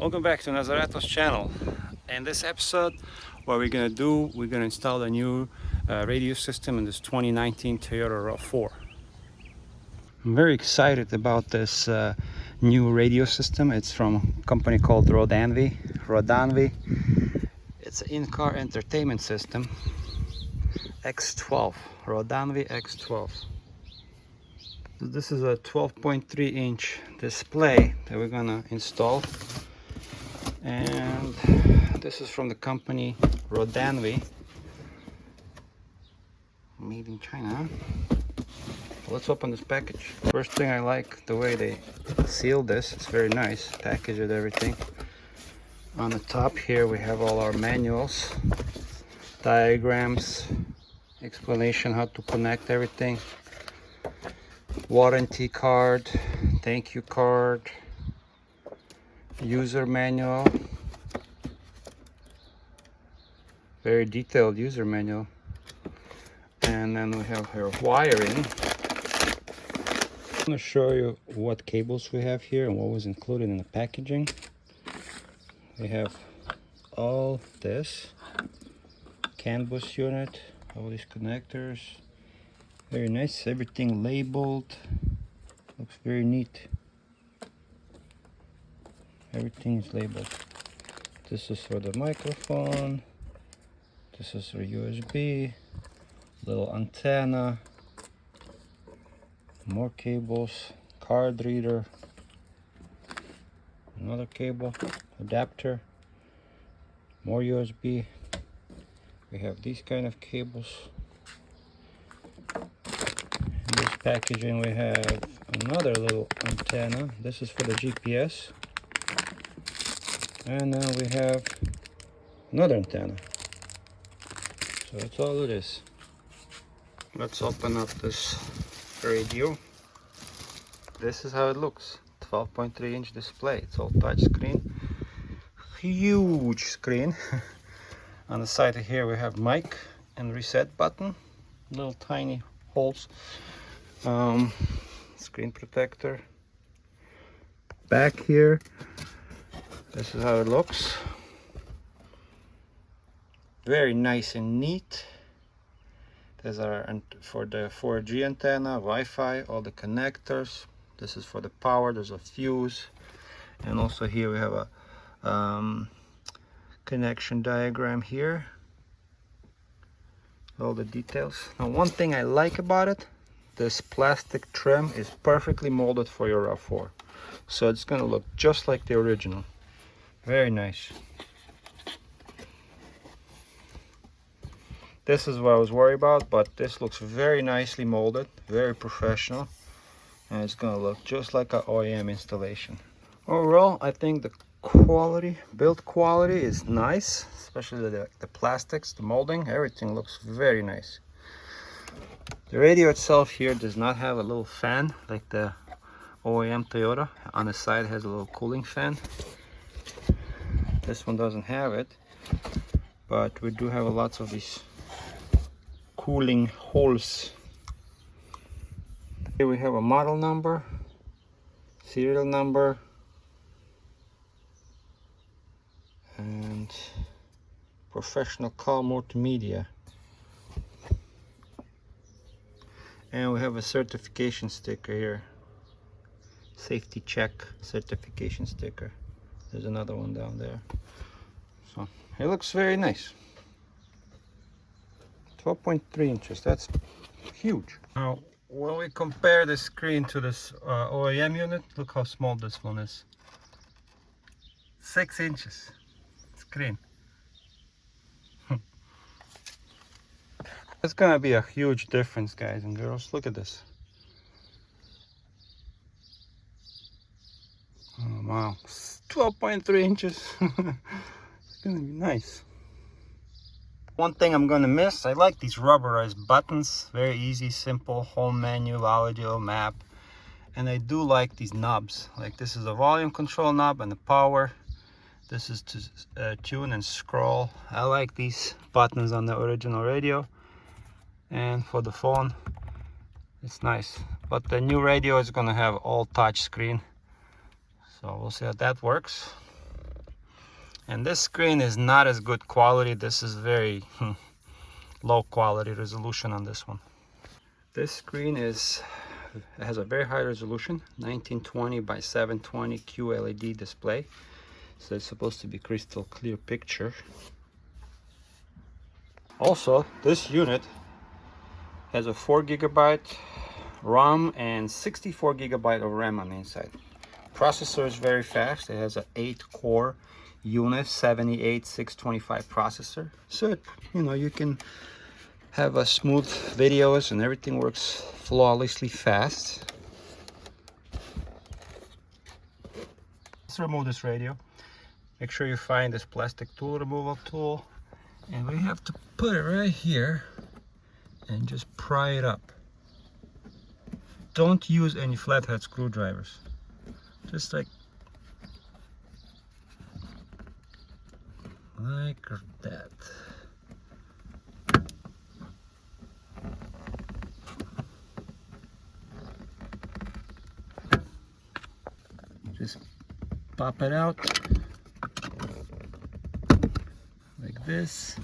Welcome back to Nazareto's channel. In this episode, what we're gonna install a new radio system in this 2019 Toyota Rav4. I'm very excited about this new radio system. It's from a company called Roadanvi. It's an in-car entertainment system. X12, Roadanvi X12. This is a 12.3 inch display that we're gonna install, and this is from the company Roadanvi, made in China. Let's open this package. First thing, I like the way they seal this. It's very nice, package with everything. On the top here we have all our manuals, diagrams, explanation how to connect everything, warranty card, thank you card, user manual, very detailed user manual, and then we have here wiring. I'm going to show you what cables we have here and what was included in the packaging. We have all this CAN bus unit, all these connectors, very nice, everything labeled, looks very neat. Everything is labeled. This is for the microphone, this is for USB, little antenna, more cables, card reader, another cable, adapter, more USB. We have these kind of cables. In this packaging we have another little antenna. This is for the GPS. And then we have another antenna. So that's all it is. Let's open up this radio. This is how it looks. 12.3 inch display. It's all touch screen. Huge screen. On the side here we have mic and reset button. Little tiny holes. Screen protector. Back here, this is how it looks. Very nice and neat. These are for the 4G antenna, Wi-Fi, all the connectors. This is for the power. There's a fuse, and also here we have a connection diagram here. All the details. Now, one thing I like about it, this plastic trim is perfectly molded for your Rav4, so it's gonna look just like the original. Very nice. This is what I was worried about, but this looks very nicely molded, very professional, and it's gonna look just like an OEM installation. Overall, I think the build quality is nice, especially the plastics, the molding, everything looks very nice. The radio itself here does not have a little fan like the OEM Toyota. On the side it has a little cooling fan. This one doesn't have it, but we do have lots of these cooling holes. Here we have a model number, serial number, and professional call multimedia. And we have a certification sticker here, safety check certification sticker. There's another one down there. So it looks very nice. 12.3 inches, that's huge. Now, when we compare the screen to this OEM unit, look how small this one is. 6 inches screen. It's gonna be a huge difference, guys and girls. Look at this. Oh wow, 12.3 inches. It's gonna be nice. One thing I'm gonna miss, I like these rubberized buttons. Very easy, simple, home menu, audio, map. And I do like these knobs. Like this is the volume control knob and the power. This is to tune and scroll. I like these buttons on the original radio. And for the phone, it's nice. But the new radio is gonna have all touch screen. So we'll see how that works. And this screen is not as good quality. This is very low quality resolution on this one. This screen has a very high resolution, 1920 by 720 QLED display. So it's supposed to be crystal clear picture. Also, this unit has a 4 GB ROM and 64 GB of RAM on the inside. Processor is very fast. It has an 8-core Unis 78625 processor. So you can have a smooth videos and everything works flawlessly fast. Let's remove this radio. Make sure you find this plastic tool removal tool, and we have to put it right here and just pry it up. Don't use any flathead screwdrivers. Just like that. Just pop it out like this.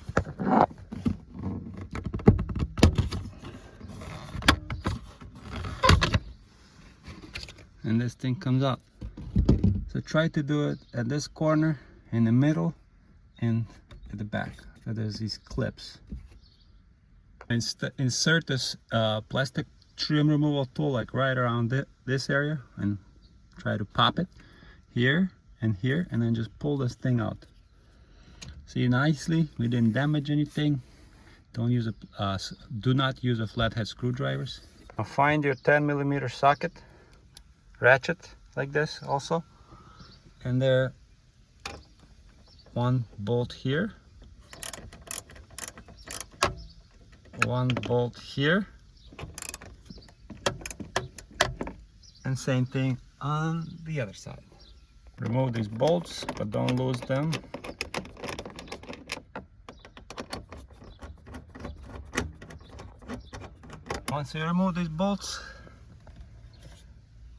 And this thing comes out. So try to do it at this corner, in the middle, and at the back. So there's these clips. Insert this plastic trim removal tool like right around this area, and try to pop it here, and then just pull this thing out. See, nicely, we didn't damage anything. Do not use a flathead screwdrivers. Now find your 10mm socket, ratchet like this also, and there one bolt here, one bolt here, and same thing on the other side. Remove these bolts, but don't lose them. Once you remove these bolts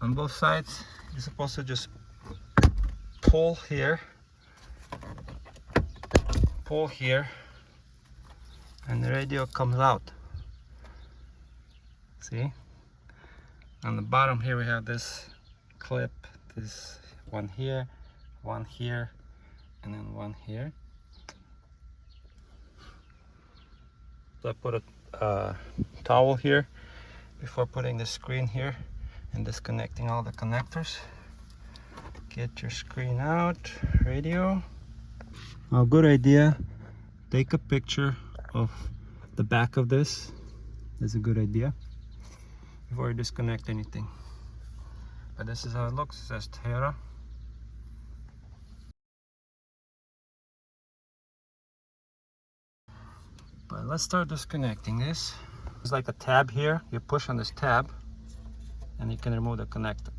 on both sides, you're supposed to just pull here, and the radio comes out. See? On the bottom here we have this clip, this one here, and then one here. So I put a towel here before putting the screen here and disconnecting all the connectors. Get your screen out, radio. A good idea, take a picture of the back of this. That's a good idea before you disconnect anything. But this is how it looks. It says Toyota. But let's start disconnecting this. It's like a tab here. You push on this tab and you can remove the connector.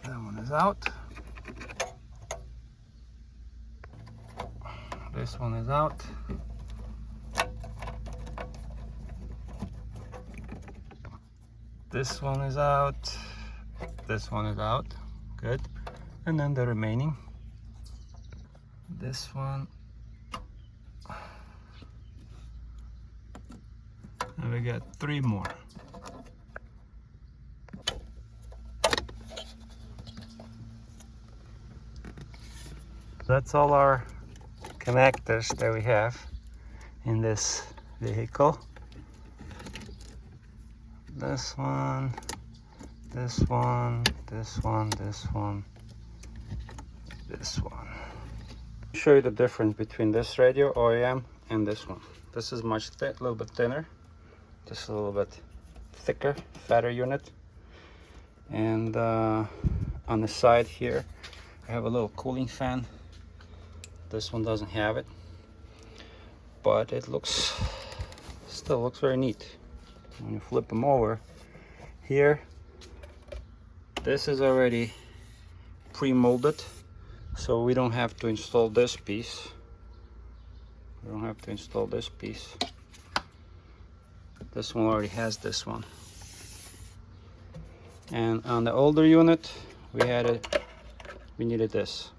That one is out. This one is out. This one is out. This one is out. Good. And then the remaining. This one. And we got 3 more. That's all our connectors that we have in this vehicle. This one, this one, this one, this one, this one. I'll show you the difference between this radio OEM and this one. This is much a little bit thinner. This is a little bit thicker, fatter unit. And on the side here, I have a little cooling fan. This one doesn't have it, but it still looks very neat. When you flip them over here, this is already pre-molded, so we don't have to install this piece. This one already has this one. And on the older unit, we needed this.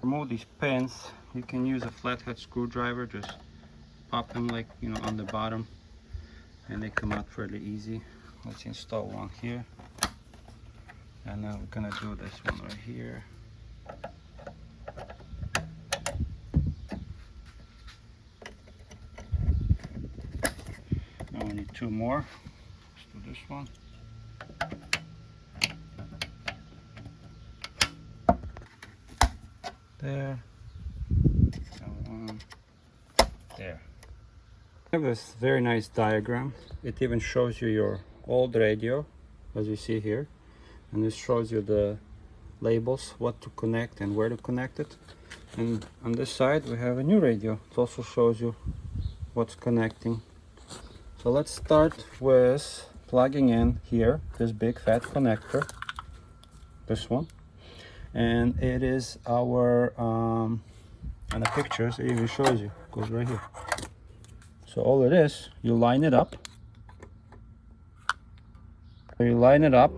remove these pins, you can use a flathead screwdriver. Just pop them like, you know, on the bottom, and they come out fairly easy. Let's install one here, and now we're gonna do this one right here. Now we need two more. Let's do this one. There. And one there. I have this very nice diagram. It even shows you your old radio, as you see here, and this shows you the labels, what to connect and where to connect it. And on this side we have a new radio. It also shows you what's connecting. So let's start with plugging in here this big fat connector, this one, and it is our on the pictures it even shows you, it goes right here. So all it is, you line it up. So you line it up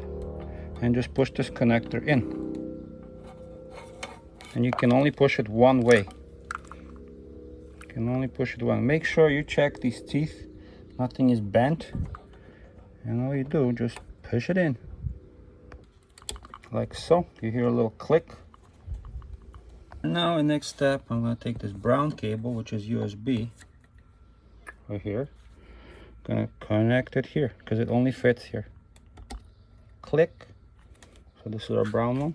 and just push this connector in, and you can only push it one way. You can only push it one. Make sure you check these teeth, nothing is bent, and all you do, just push it in like so. You hear a little click. Now the next step, I'm going to take this brown cable, which is USB, right here. I'm going to connect it here because it only fits here. Click. So this is our brown one,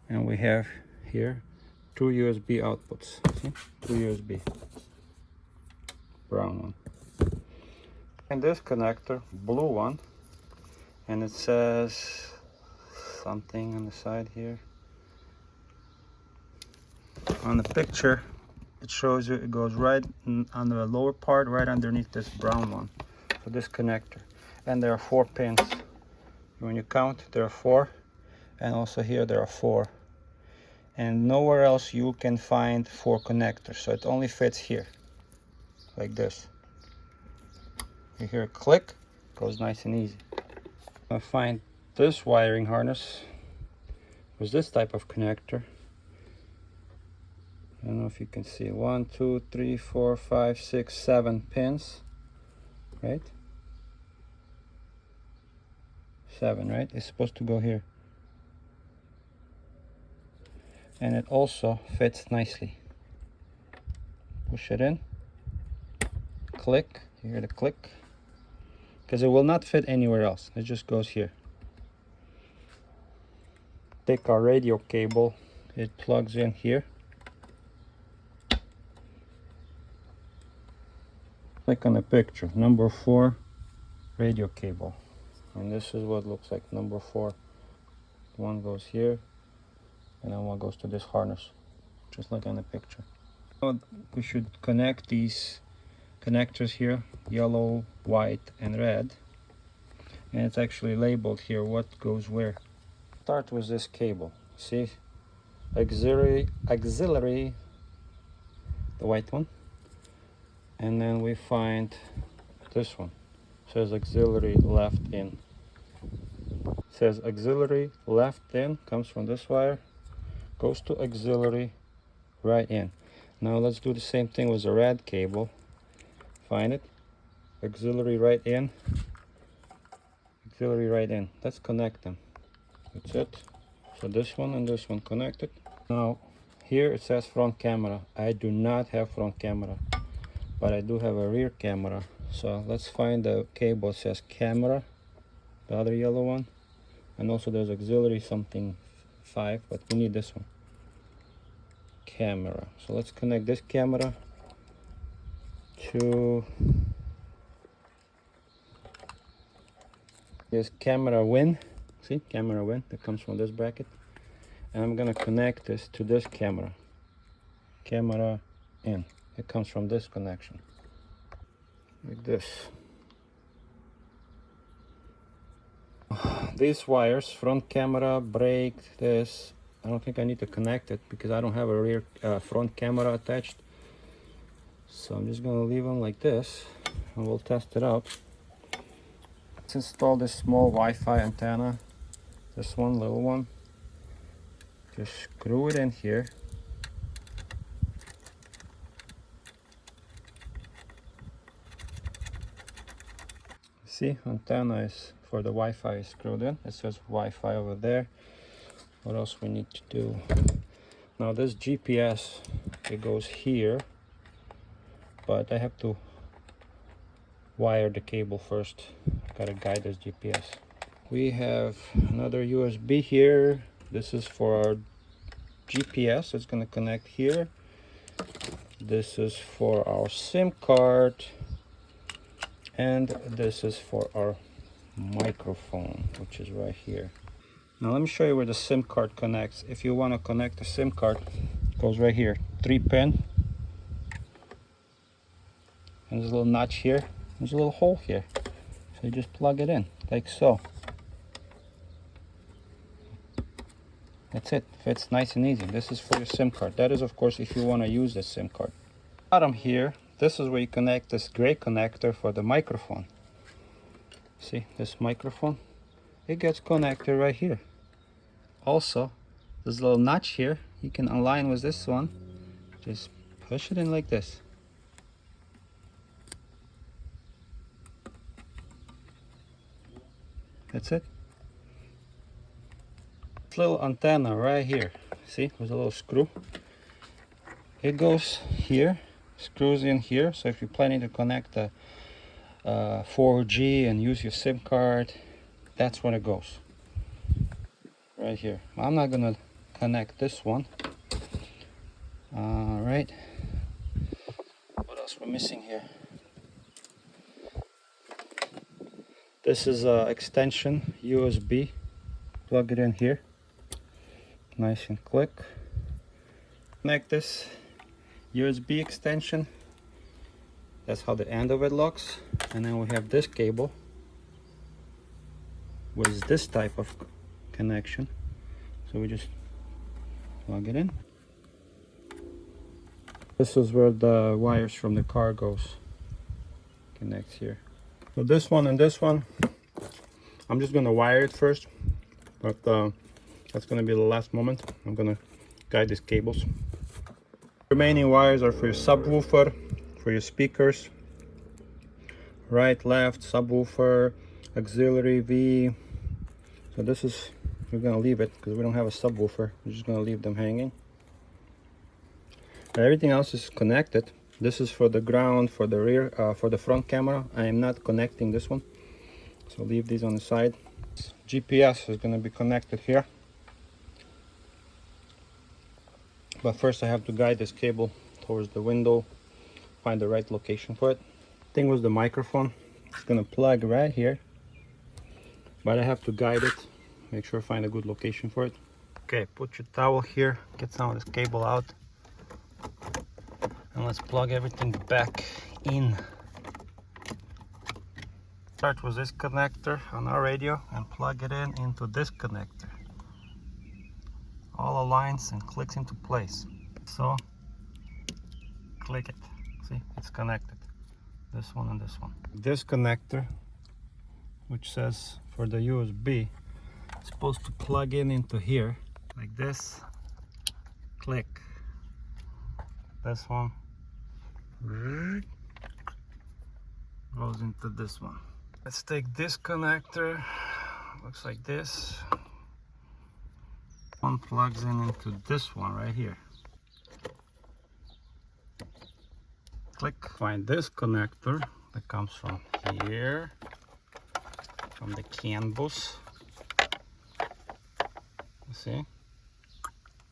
and we have here two USB outputs. See? Two USB. Brown one. And this connector, blue one, and it says something on the side here. On the picture, it shows you it goes right on the lower part, right underneath this brown one. So this connector, and there are 4 pins. When you count, there are 4, and also here there are 4. And nowhere else you can find 4 connectors, so it only fits here, like this. You hear a click, goes nice and easy. I find this wiring harness was this type of connector. I don't know if you can see 1, 2, 3, 4, 5, 6, 7 pins, right? 7, right? It's supposed to go here. And it also fits nicely. Push it in, click, you hear the click, because it will not fit anywhere else. It just goes here. Take our radio cable, it plugs in here. Like on the picture, number 4 radio cable. And this is what it looks like, number 4. One goes here, and then one goes to this harness, just like on the picture. We should connect these connectors here, yellow, white, and red. And it's actually labeled here what goes where. Start with this cable. See, auxiliary, the white one. And then we find this one. It says auxiliary left in. It says auxiliary left in, comes from this wire, goes to auxiliary right in. Now let's do the same thing with the red cable. Find it, auxiliary right in, auxiliary right in. Let's connect them. That's it. So this one and this one connected. Now here it says front camera. I do not have front camera, but I do have a rear camera. So let's find the cable that says camera, the other yellow one, and also there's auxiliary something 5, but we need this one, camera. So let's connect this camera to this camera win. See, camera win that comes from this bracket, and I'm gonna connect this to this camera, camera in. It comes from this connection, like this. These wires, front camera, brake, this, I don't think I need to connect it because I don't have a rear front camera attached. So I'm just gonna leave them like this and we'll test it out. Let's install this small Wi-Fi antenna, this one, little one. Just screw it in here See, antenna is for the Wi-Fi is screwed in. It says Wi-Fi over there. What else we need to do? Now this GPS, it goes here, but I have to wire the cable first. Gotta guide this GPS. We have another USB here. This is for our GPS. It's gonna connect here. This is for our SIM card, and this is for our microphone, which is right here. Now let me show you where the SIM card connects. If you want to connect the SIM card, it goes right here, 3-pin, and there's a little notch here. There's a little hole here, so you just plug it in like so. That's it. Fits nice and easy. This is for your SIM card. That is, of course, if you want to use the SIM card. Bottom here, this is where you connect this gray connector for the microphone. See this microphone? It gets connected right here. Also, this little notch here, you can align with this one. Just push it in like this. That's it. Little antenna right here. See, there's a little screw. It goes here, screws in here. So if you're planning to connect the 4G and use your SIM card, that's where it goes. Right here. I'm not gonna connect this one. All right. What else we're missing here? This is a extension USB. Plug it in here. Nice and quick. Connect this USB extension. That's how the end of it looks. And then we have this cable with this type of connection. So we just plug it in. This is where the wires from the car goes. Connects here. So this one and this one, I'm just gonna wire it first, but that's gonna be the last moment. I'm gonna guide these cables. Remaining wires are for your subwoofer, for your speakers, right, left, subwoofer, auxiliary V. So this is, we're gonna leave it because we don't have a subwoofer. We're just gonna leave them hanging. Everything else is connected. This is for the ground, for the rear, for the front camera. I am not connecting this one, so leave these on the side. GPS is gonna be connected here. But first I have to guide this cable towards the window, find the right location for it. Thing was the microphone. It's gonna plug right here, but I have to guide it, make sure I find a good location for it. Okay, put your towel here, get some of this cable out, and let's plug everything back in. Start with this connector on our radio and plug it in into this connector. All aligns and clicks into place. So click it. See, it's connected. This one and this one. This connector, which says for the USB, is supposed to plug in into here like this. Click. This one goes into this one. Let's take this connector. Looks like this. One plugs in into this one right here. Click. Find this connector that comes from here, from the CAN bus. You see?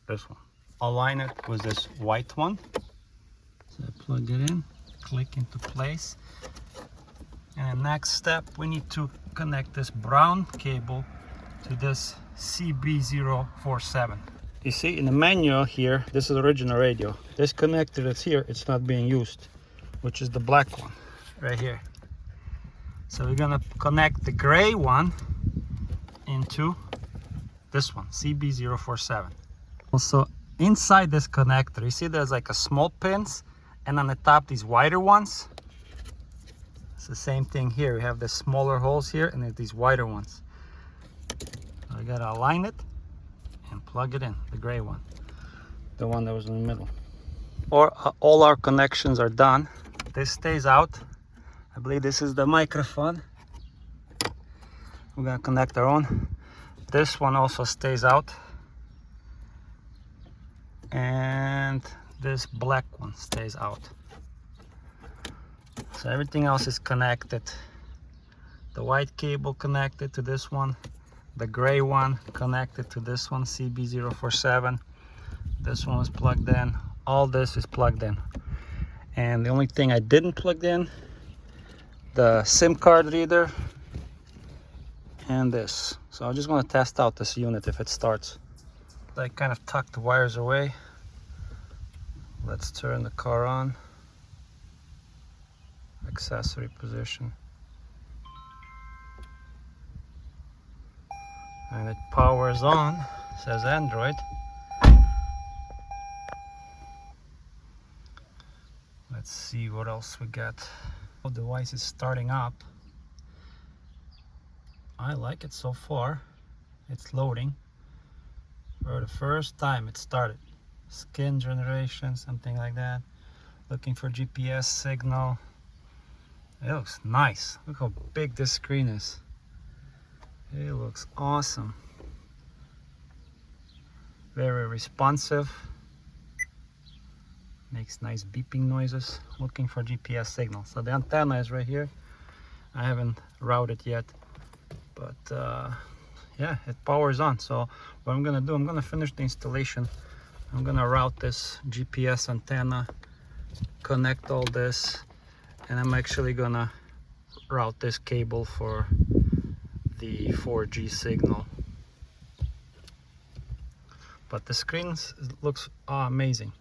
This one. Align it with this white one. So plug it in, click into place. And the next step, we need to connect this brown cable to this CB047. You see in the manual here, this is the original radio. This connector that's here, it's not being used, which is the black one right here. So we're gonna connect the gray one into this one, CB047. Also inside this connector, you see there's like a small pins, and on the top these wider ones. It's the same thing here. We have the smaller holes here and there's these wider ones. So we gotta align it and plug it in, the gray one, the one that was in the middle. All our connections are done. This stays out. I believe this is the microphone. We're gonna connect our own. This one also stays out, and this black one stays out. So everything else is connected. The white cable connected to this one, the gray one connected to this one, CB047. This one is plugged in. All this is plugged in. And the only thing I didn't plug in, the SIM card reader and this. So I'm just going to test out this unit if it starts. I kind of tucked the wires away. Let's turn the car on. Accessory position. And it powers on, says Android. Let's see what else we got. The device is starting up. I like it so far. It's loading. For the first time it started. Skin generation, something like that. Looking for GPS signal. It looks nice. Look how big this screen is. It looks awesome. Very responsive. Makes nice beeping noises. Looking for GPS signal. So the antenna is right here. I haven't routed yet, but yeah, it powers on. So what I'm gonna do, I'm gonna finish the installation. I'm gonna route this GPS antenna, connect all this, and I'm actually gonna route this cable for the 4G signal. But the screen looks amazing.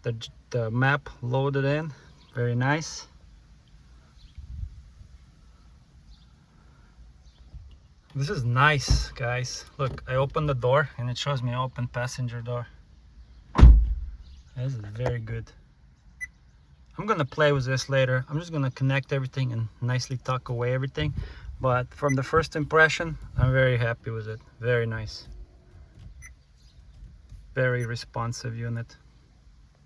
The map loaded in, very nice. This is nice, guys. Look, I opened the door and it shows me open passenger door. This is very good. I'm gonna play with this later. I'm just gonna connect everything and nicely tuck away everything. But from the first impression, I'm very happy with it. Very nice. Very responsive unit.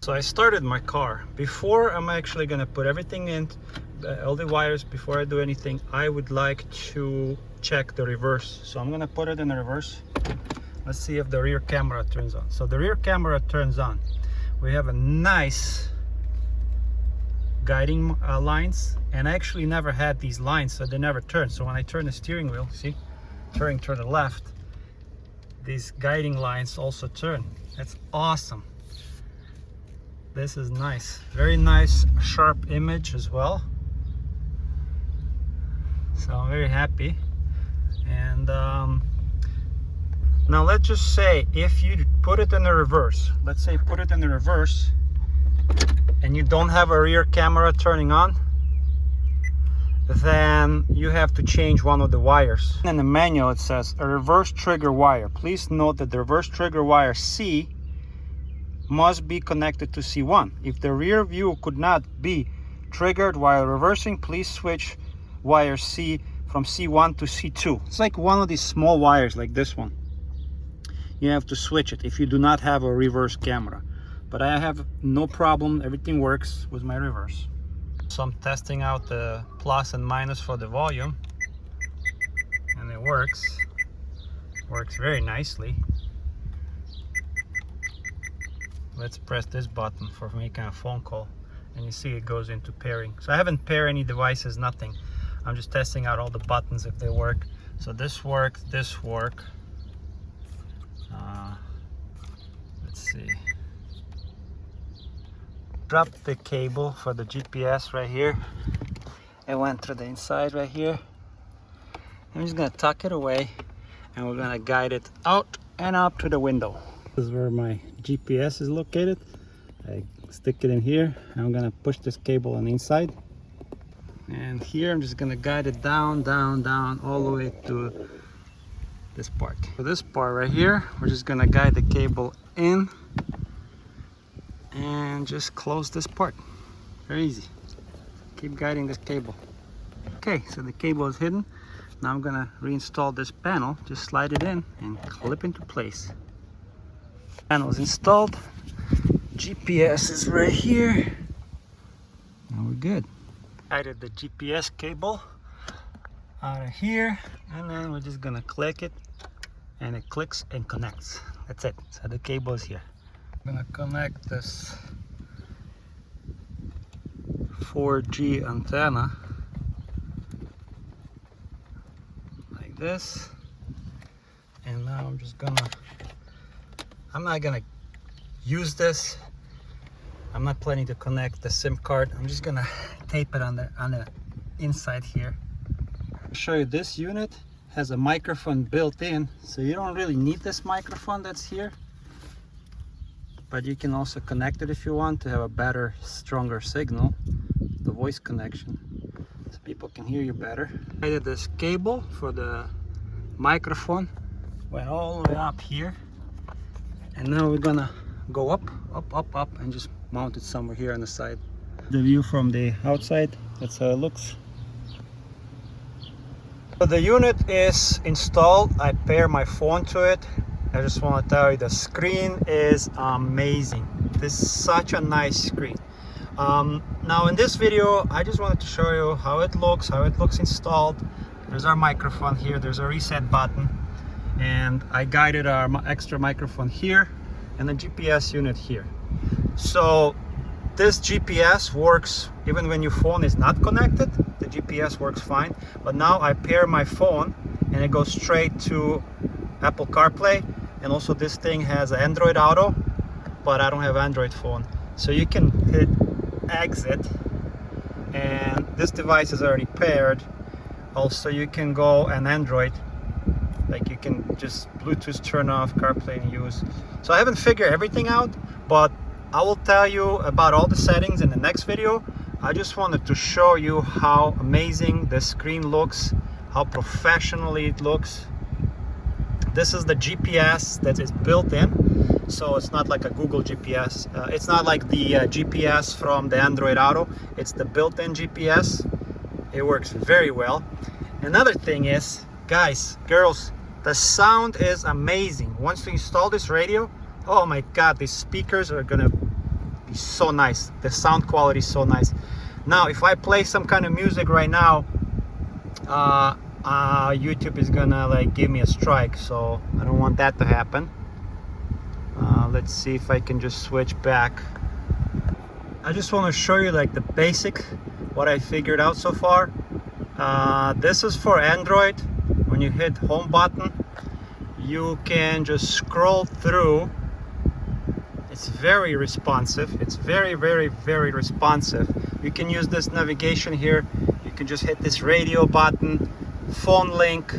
So I started my car. Before I'm actually gonna put everything in, all the wires, before I do anything, I would like to check the reverse. So I'm gonna put it in the reverse. Let's see if the rear camera turns on. So the rear camera turns on. We have a nice guiding lines, and I actually never had these lines, so they never turn. So when I turn the steering wheel, see, turning to the left, these guiding lines also turn. That's awesome. This is nice. Very nice sharp image as well. So I'm very happy. And now let's just say if you put it in the reverse, let's say put it in the reverse and you don't have a rear camera turning on, then you have to change one of the wires. In the manual it says a reverse trigger wire. Please note that the reverse trigger wire C must be connected to C1. If the rear view could not be triggered while reversing, please switch wire C from C1 to C2. It's like one of these small wires like this one. You have to switch it if you do not have a reverse camera. But I have no problem, everything works with my reverse. So I'm testing out the plus and minus for the volume, and it works very nicely. Let's press this button for making a phone call, and you see it goes into pairing. So I haven't paired any devices, nothing. I'm just testing out all the buttons if they work. So this works, this works. Let's see. Dropped the cable for the GPS right here. It went through the inside right here. I'm just gonna tuck it away, and we're gonna guide it out and up to the window. This is where my GPS is located. I stick it in here. I'm gonna push this cable on the inside. And here I'm just gonna guide it down, down, down, all the way to this part. For this part right here, we're just gonna guide the cable in and just close this part. Very easy. Keep guiding this cable. Okay, so the cable is hidden. Now I'm gonna reinstall this panel. Just slide it in and clip into place. Panel is installed. GPS is right here. Now we're good. Added the GPS cable out of here, and then we're just gonna click it, and it clicks and connects. That's it. So the cable is here. I'm gonna connect this 4G antenna like this, and now I'm not gonna use this. I'm not planning to connect the SIM card. I'm just gonna tape it on the inside here. I'll show you, this unit has a microphone built in, so you don't really need this microphone that's here, but you can also connect it if you want to have a better, stronger signal, the voice connection, so people can hear you better. I did this cable for the microphone, went all the way up here, and now we're gonna go up, and just mount it somewhere here on the side. The view from the outside, that's how it looks. So the unit is installed. I pair my phone to it. I just want to tell you, the screen is amazing. This is such a nice screen. Now in this video, I just wanted to show you how it looks installed. There's our microphone here, there's a reset button, and I guided our extra microphone here and the GPS unit here. So this GPS works even when your phone is not connected. The GPS works fine, but now I pair my phone and it goes straight to Apple CarPlay, and also this thing has Android Auto, but I don't have Android phone. So you can hit exit, and this device is already paired. Also you can go and Android, like you can just Bluetooth turn off CarPlay and use. So I haven't figured everything out, but I will tell you about all the settings in the next video. I just wanted to show you how amazing the screen looks, how professionally it looks. This is the GPS that is built in, so it's not like a Google GPS. It's not like the GPS from the Android Auto. It's the built-in GPS. It works very well. Another thing is, guys, girls, the sound is amazing. Once we install this radio, oh my god, these speakers are gonna be so nice. The sound quality is so nice. Now if I play some kind of music right now, YouTube is gonna like give me a strike, so I don't want that to happen. Let's see if I can just switch back. I just want to show you like the basic, what I figured out so far. This is for Android. When you hit home button, you can just scroll through. It's very responsive. It's very responsive. You can use this navigation here. You can just hit this radio button, phone link,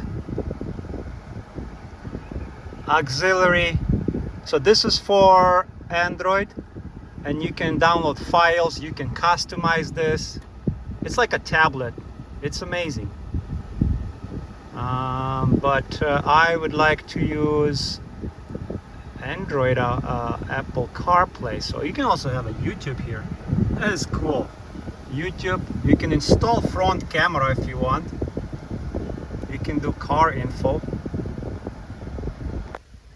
auxiliary. So this is for Android, and you can download files. You can customize this. It's like a tablet. It's amazing. But I would like to use Android Apple CarPlay, so you can also have a YouTube here. That is cool. YouTube, you can install front camera if you want. You can do car info.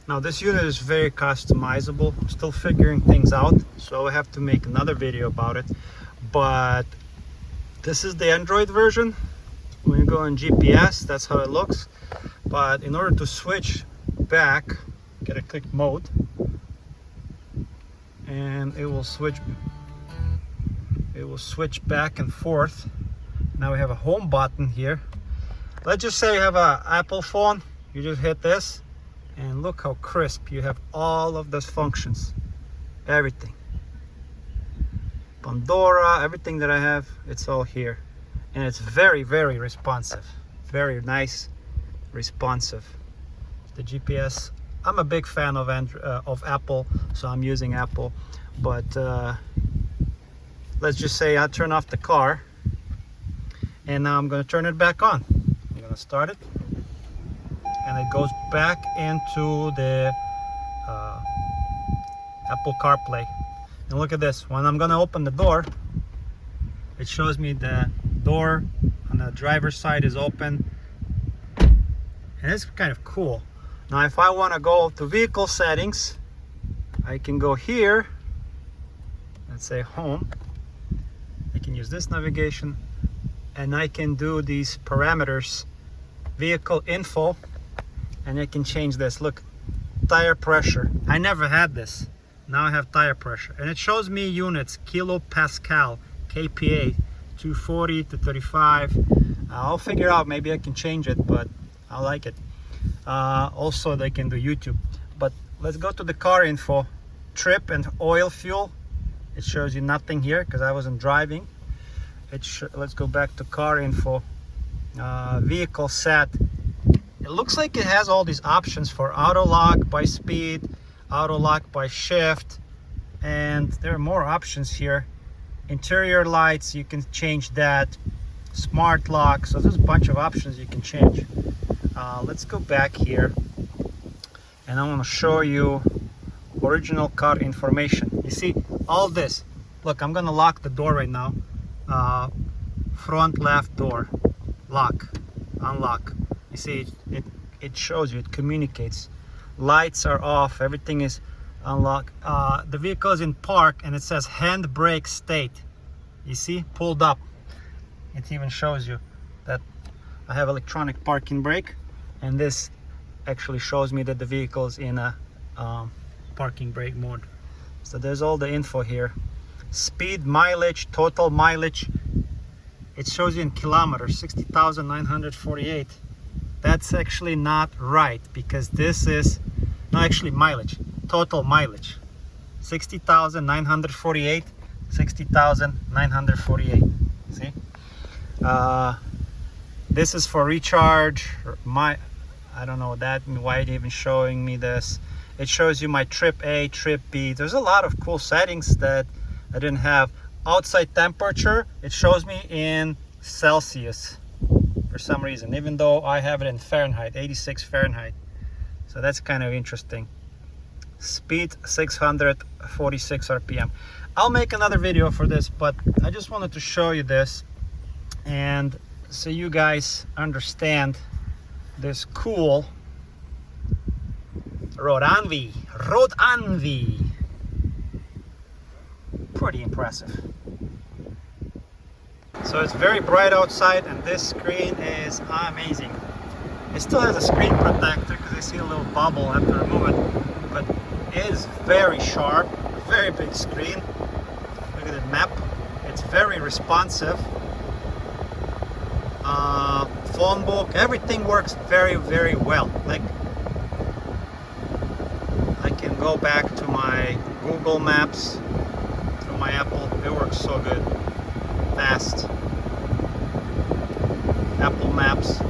Now this unit is very customizable. I'm still figuring things out, so I have to make another video about it. But this is the Android version. When you go on GPS, that's how it looks. But in order to switch back, gotta click mode, and it will switch back and forth. Now we have a home button here. Let's just say you have an Apple phone. You just hit this, and look how crisp. You have all of those functions, everything. Pandora, everything that I have, it's all here. And it's very responsive. Very nice, responsive. The GPS, I'm a big fan of Apple, so I'm using Apple. But let's just say I turn off the car, and now I'm going to turn it back on. I'm going to start it, and it goes back into the Apple CarPlay. And look at this. When I'm going to open the door, it shows me the door on the driver's side is open, and it's kind of cool. Now if I want to go to vehicle settings, I can go here and say home. I can use this navigation, and I can do these parameters vehicle info, and you can change this. Look, tire pressure. I never had this. Now I have tire pressure, and it shows me units, kilopascal, kPa, 240 to 35. I'll figure out, maybe I can change it, but I like it. Also they can do YouTube. But let's go to the car info. Trip and oil fuel. It shows you nothing here because I wasn't driving. Let's go back to car info. Vehicle set. It looks like it has all these options for auto lock by speed, auto lock by shift, and there are more options here. Interior lights, you can change that. Smart lock, so there's a bunch of options you can change. Let's go back here, and I want to show you original car information. You see all this. Look, I'm gonna lock the door right now. Front left door, lock, unlock. You see it shows you, it communicates. Lights are off, everything is unlocked. The vehicle is in park, and it says handbrake state. You see, pulled up. It even shows you that I have electronic parking brake, and this actually shows me that the vehicle is in a parking brake mode. So there's all the info here. Speed, mileage, total mileage. It shows you in kilometers, 60,948. That's actually not right, because this is, no, actually mileage, total mileage. 60,948, 60,948. See? This is for recharge. I don't know that, why it even showing me this. It shows you my trip A, trip B. There's a lot of cool settings that I didn't have. Outside temperature, it shows me in Celsius for some reason, even though I have it in Fahrenheit, 86 Fahrenheit. So that's kind of interesting. Speed 646 RPM. I'll make another video for this, but I just wanted to show you this, and so you guys understand this cool Roadanvi. Pretty impressive. So it's very bright outside, and this screen is amazing. It still has a screen protector because I see a little bubble. I have to remove it, but it is very sharp, very big screen. Look at the map. It's very responsive. Phone book, everything works very, very well. Like, I can go back to my Google Maps through my Apple. It works so good, fast. Apple Maps.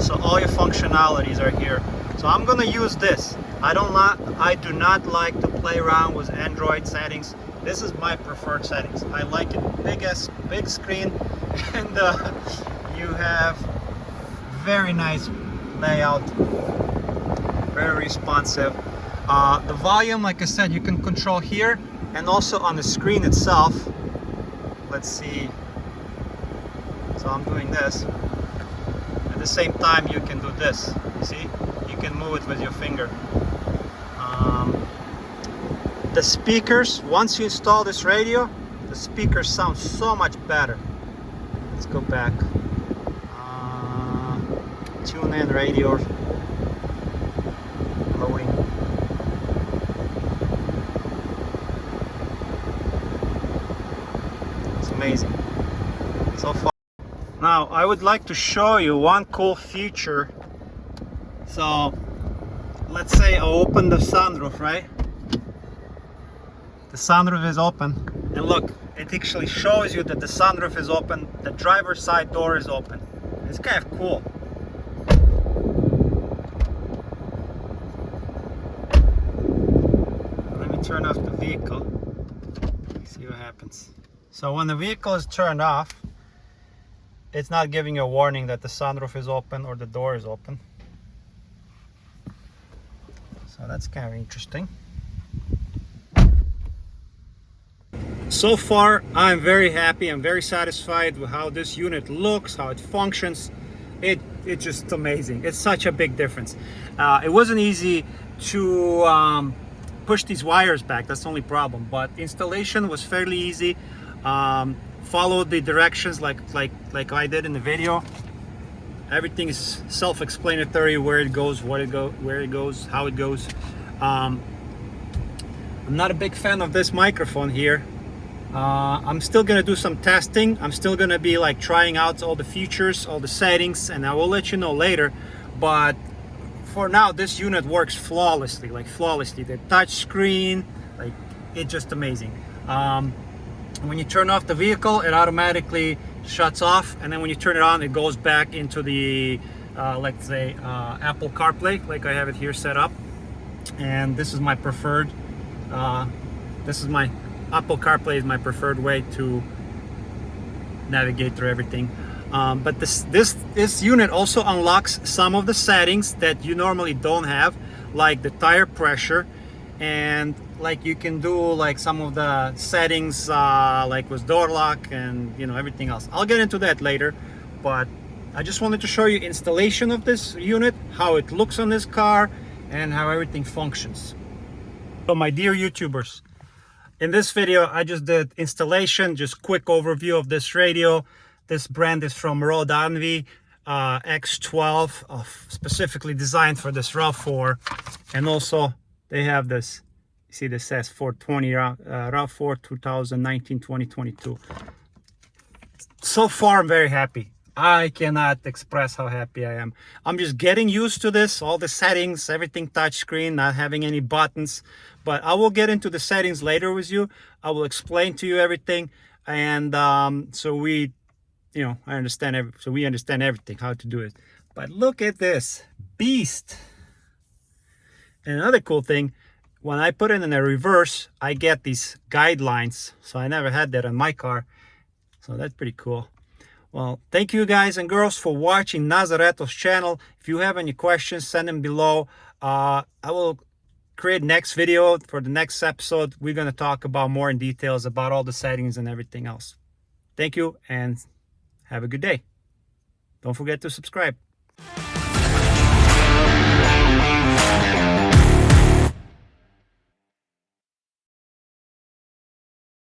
So all your functionalities are here. So I'm gonna use this. I do not like to play around with Android settings. This is my preferred settings. I like it big screen, and you have very nice layout, very responsive. The volume, like I said, you can control here and also on the screen itself. Let's see. So I'm doing this. At the same time, you can do this. See? You can move it with your finger. The speakers, once you install this radio, the speakers sound so much better. Let's go back. Tune in radio. Loading. It's amazing. So far. Now, I would like to show you one cool feature. So, let's say I open the sunroof, right? The sunroof is open, and look, it actually shows you that the sunroof is open, the driver's side door is open. It's kind of cool. Let me turn off the vehicle. See what happens. So when the vehicle is turned off, it's not giving you a warning that the sunroof is open or the door is open. So that's kind of interesting. So far, I'm very happy. I'm very satisfied with how this unit looks, how it functions. It's just amazing. It's such a big difference. It wasn't easy to push these wires back. That's the only problem. But installation was fairly easy. Followed the directions like I did in the video. Everything is self-explanatory, where it goes, where it goes, how it goes. I'm not a big fan of this microphone here. I'm still gonna do some testing. I'm still gonna be like trying out all the features, all the settings, and I will let you know later. But for now, this unit works flawlessly, like flawlessly. The touch screen, like, it's just amazing. When you turn off the vehicle, it automatically shuts off, and then when you turn it on, it goes back into the let's say Apple CarPlay, like I have it here set up. And this is my preferred Apple CarPlay is my preferred way to navigate through everything. But this unit also unlocks some of the settings that you normally don't have, like the tire pressure, and like you can do like some of the settings like with door lock and everything else. I'll get into that later, but I just wanted to show you installation of this unit, how it looks on this car, and how everything functions. So my dear YouTubers, in this video I just did installation, just quick overview of this radio. This brand is from Roadanvi X12, specifically designed for this Rav4. And also they have this, you see this says 420 Rav4 2019-2022. So far I'm very happy. I cannot express how happy I am. I'm just getting used to this, all the settings, everything touchscreen, not having any buttons. But I will get into the settings later with you. I will explain to you everything, and so we understand everything, how to do it. But look at this beast. And another cool thing, when I put it in a reverse, I get these guidelines. So I never had that on my car. So that's pretty cool. Well, thank you guys and girls for watching Nazareto's channel. If you have any questions, send them below. I will create next video for the next episode. We're going to talk about more in details about all the settings and everything else. Thank you and have a good day. Don't forget to subscribe.